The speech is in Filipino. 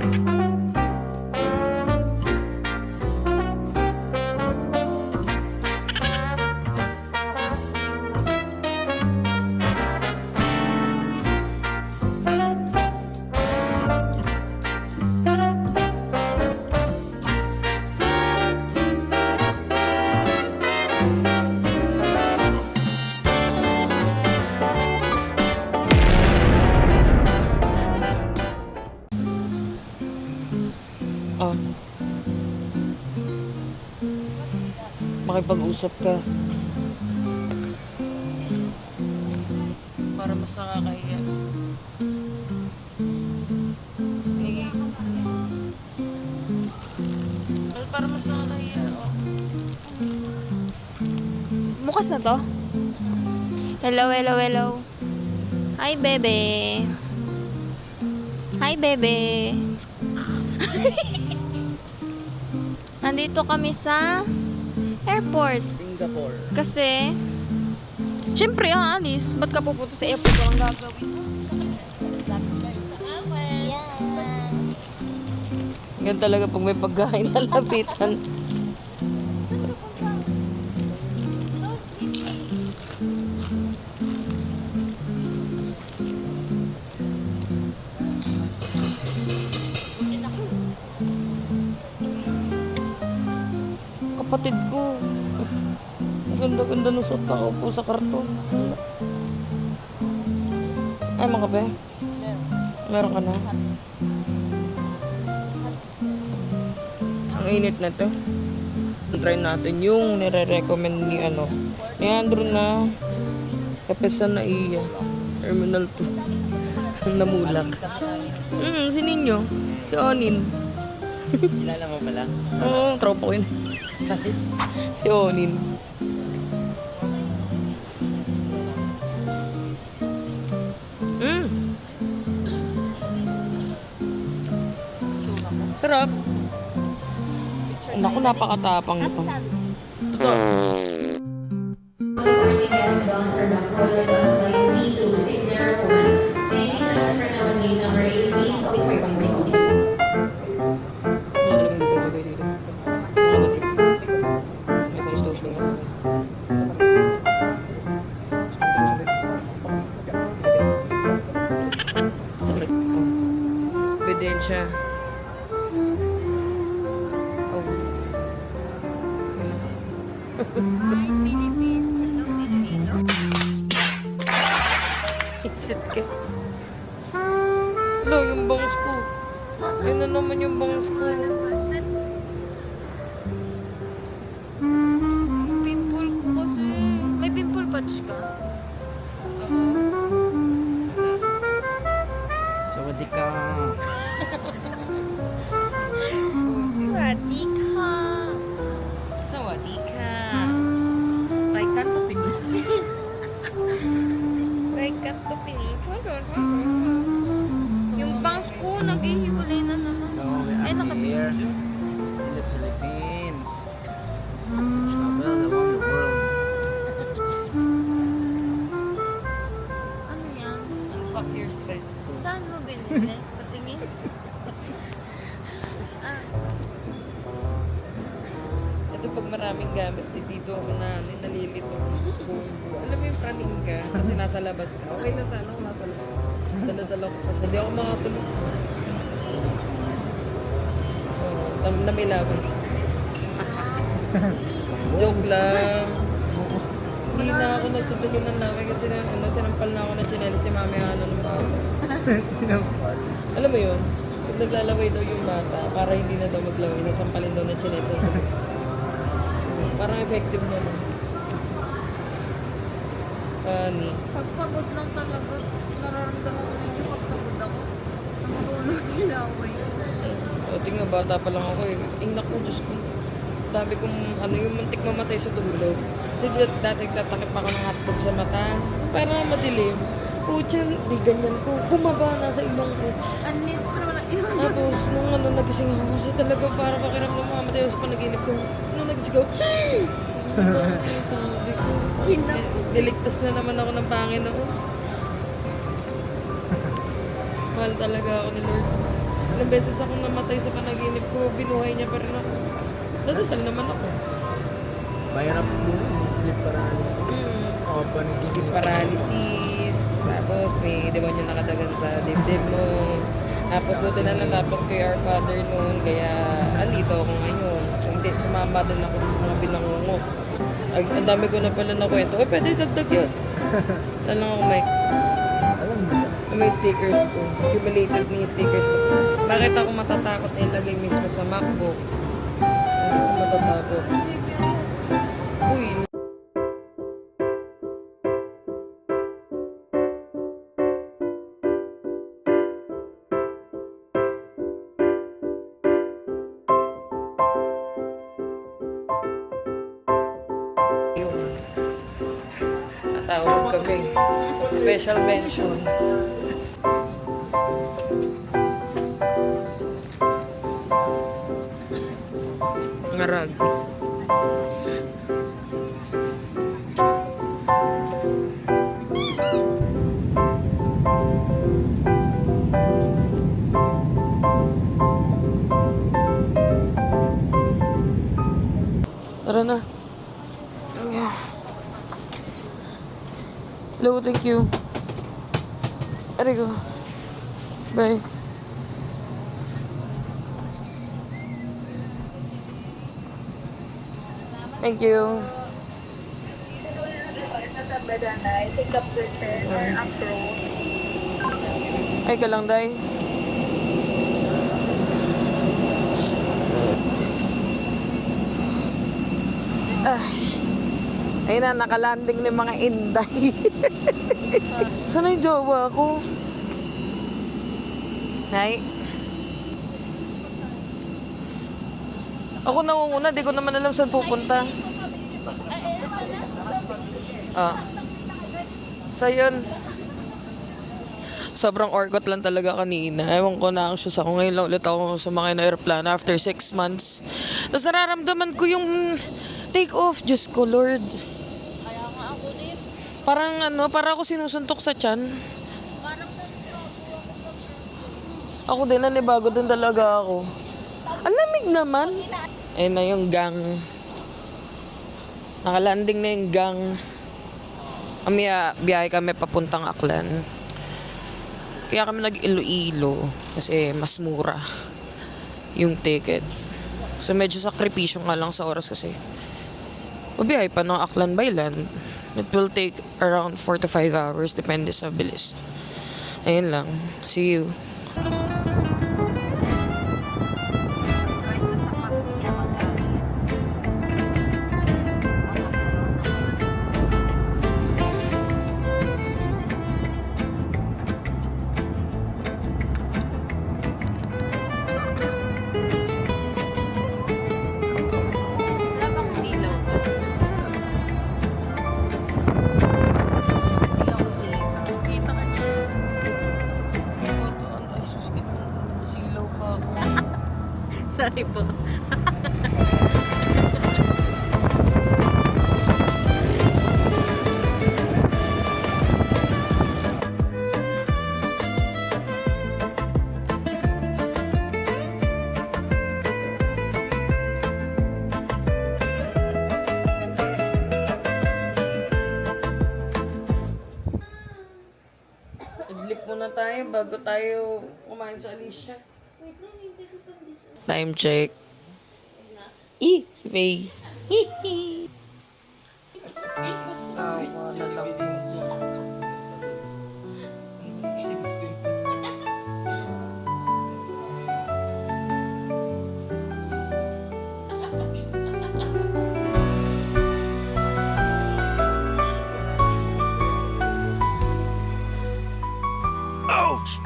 Oh. Makipag-usap ka. Para mas nakakahiya. Hindi. Para mas nakakahiya. Oh. Bukas na to? Hello, hello, hello. Hi, bebe. Hi, bebe. Nandito kami sa airport. Singapore. Kasi, syempre, alis. Ba't ka pupunta sa airport? Walang gagawin mo. Ganun talaga pag may pagkain na lapitan. Kapatid ko. Ang ganda-ganda ng suot na upo sa karton. Ay, mga kape? Meron ka na? Ang init na to. Try natin yung nire-recommend ni ni Andrew na kape sa Naiya. Terminal 2. Namulak. Si Ninyo. Si Onin. Kilala mo pala? Oo, tropa ko yun. Si Onin. Sarap. Naku, napakatapang ito. Boarding guests bound for Bacolod on flight C2601. Kindly transfer now on gate number 18 with frequent. Ebidensya. Oh. Hi, Philippines. Hello, Iloilo. Isit ka. Hello, yung bangs ko. Yun na naman yung bangs ko. Pimple ko kasi. May pimple patch ka? Sawadee ka. Swati ka. Sawadi ka. Like ka to Like kat to Yung bangs ko, naghihiwalay na naman. So, we Ay, are here in the Philippines. Travel around the world. Ano yan? Fuck your stress. Saan mo binili? Patingin. Ito pag maraming gamit, dito ako nalilito. Alam mo yung praning ka, kasi nasa labas ka. Okay na sana kung nasa labas. Dala-dala ko kasi. Hindi ako makatulog. Namilaban. Joke lang. Hindi na ako nagtutulog ng laway kasi sinampal na ako ng chinelis ni Mami Ano ng bata. Alam mo yun? Pag naglalaway daw yung bata, para hindi na daw maglaway, nasampalin daw ng chinelis. Parang effective naman. Funny. Pag pagod lang talaga, nararamdaman ko medyo pag pagod ako. Nakatulog nila ako eh. O, tingnan, bata pa lang ako eh. Ingnak ko, Diyos ko. Dami kong, yung muntik mamatay sa tulog. Kasi dati tatakip ako ng hotdog sa mata. Para madilim. Pucha, di ganyan ko. Bumaba na sa ilong ko. Anit, pero wala yun. Tapos, nung nagising ako, kasi talaga para pakiramdam mamatay ako sa panaginip ko. Nung nagising ako, sabi ko, Hinapos. niligtas na naman ako ng Panginoon. Mahal talaga ako ni Lord. ilang beses akong namatay sa panaginip ko, binuhay niya pa rin ako. Dadasal naman ako. Mahirap mo, sleep paralysis. Oo, paniginip. Paralysis, tapos may demonyo nakadagan sa dibdib mo. Tapos buti na lang tapos kay Our Father noon, kaya andito ako ngayon. Hindi, sumama din ako sa mga binangungo. Ay, ang dami ko na pala na kwento. Eh, pwede dagdag yun. Talang ako, Mike. Alam mo ba? May stickers ko. Accumulated na yung stickers ko. Bakit ako matatakot ilagay mismo sa MacBook? Hindi ako matatakot. Uy, natawag kami. Special mention. Ngarag. Tara na. Hello, thank you. There you go. Bye. Thank you. Ay ka lang, Day. Ayun na, nakalanding ng mga inday. Sana yung jowa ko? Nay? Ako nangunguna, di ko naman alam saan pupunta. Ah. So yun. Sobrang orgot lang talaga kanina. Ewan ko na anxious ako. Ngayon lang ulit ako sumakay na aeroplano after 6 months. Tapos nararamdaman ko yung take off. Diyos ko, Lord. Kaya nga ako din. Parang para ako sinusuntok sa tiyan. Ako din, nanibago din talaga ako. Ang lamig naman. Ayun na yung gang. Nakalanding na yung gang. Amaya, biyahe kami papuntang Aklan. Kaya kami nag-Iloilo kasi mas mura yung ticket. So medyo sakripisyo nga lang sa oras kasi. Mabiyahe pa ng Aklan by land. It will take around 4 to 5 hours depende sa bilis. Ayun lang. See you. Sorry po. Idlip muna tayo bago tayo kumain sa Alicia. Time check. Si Faye. Awa na lang po. Ouch!